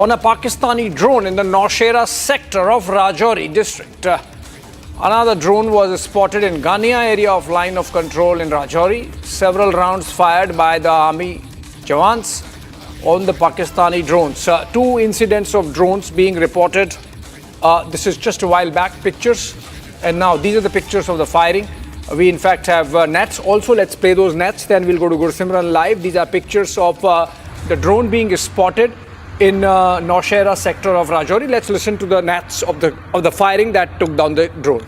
on a Pakistani drone in the Nowshera sector of Rajouri district. Another drone was spotted in Ghania area of line of control in Rajouri. Several rounds fired by the army jawans on the Pakistani drones. Two incidents of drones being reported. This is just a while back pictures, and now these are the pictures of the firing. We in fact have nets also. Let's play those nets, then we'll go to Gursimran live. These are pictures of the drone being spotted in Nowshera sector of Rajouri. Let's listen to the nets of the firing that took down the drone.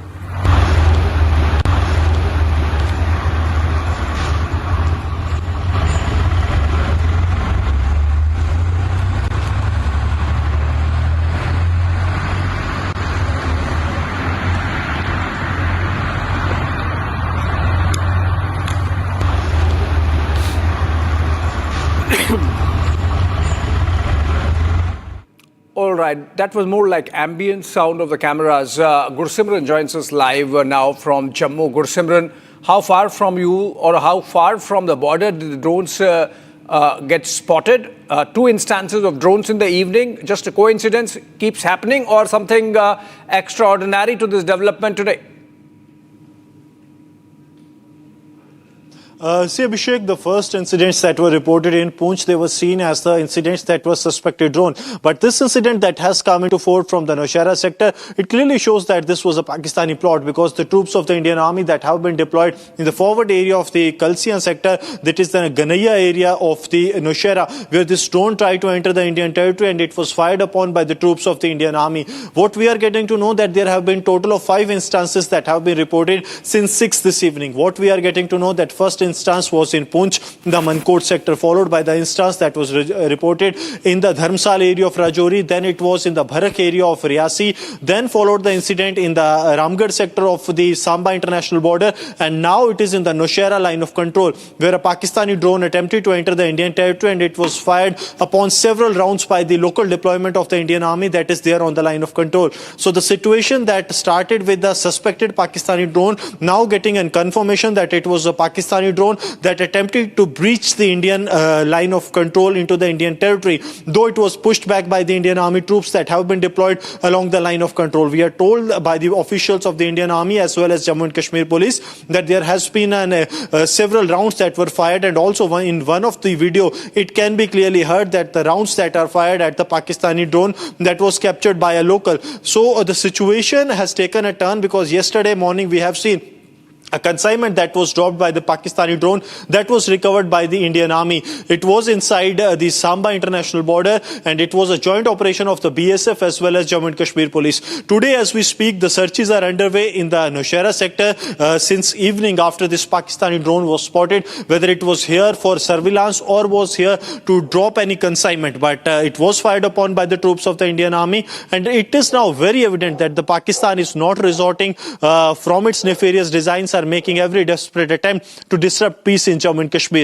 All right, that was more like ambient sound of the cameras. Gursimran joins us live now from Jammu. Gursimran, how far from you or how far from the border did the drones get spotted? Two instances of drones in the evening. Just a coincidence keeps happening or something extraordinary to this development today? See, Abhishek, the first incidents that were reported in Poonch, they were seen as the incidents that were suspected drone. But this incident that has come into fore from the Nowshera sector, it clearly shows that this was a Pakistani plot, because the troops of the Indian Army that have been deployed in the forward area of the Kalsian sector, that is the Ghania area of the Nowshera, where this drone tried to enter the Indian territory and it was fired upon by the troops of the Indian Army. What we are getting to know that there have been total of 5 instances that have been reported since 6 this evening. What we are getting to know that first instance was in Poonch, the Mankote sector, followed by the instance that was reported in the Dharamsal area of Rajouri. Then it was in the Bharakh area of Reasi. Then followed the incident in the Ramgarh sector of the Samba international border. And now it is in the Nowshera line of control, where a Pakistani drone attempted to enter the Indian territory and it was fired upon several rounds by the local deployment of the Indian Army that is there on the line of control. So the situation that started with the suspected Pakistani drone, now getting a confirmation that it was a Pakistani drone that attempted to breach the Indian line of control into the Indian territory, though it was pushed back by the Indian Army troops that have been deployed along the line of control. We are told by the officials of the Indian Army as well as Jammu and Kashmir police that there has been several rounds that were fired, and also in one of the video it can be clearly heard that the rounds that are fired at the Pakistani drone that was captured by a local. So the situation has taken a turn, because yesterday morning we have seen a consignment that was dropped by the Pakistani drone that was recovered by the Indian Army. It was inside the Samba international border, and it was a joint operation of the BSF as well as Jammu and Kashmir police. Today as we speak, the searches are underway in the Nowshera sector since evening after this Pakistani drone was spotted, whether it was here for surveillance or was here to drop any consignment. But it was fired upon by the troops of the Indian Army, and it is now very evident that the Pakistan is not resorting from its nefarious designs, are making every desperate attempt to disrupt peace in Jammu and Kashmir.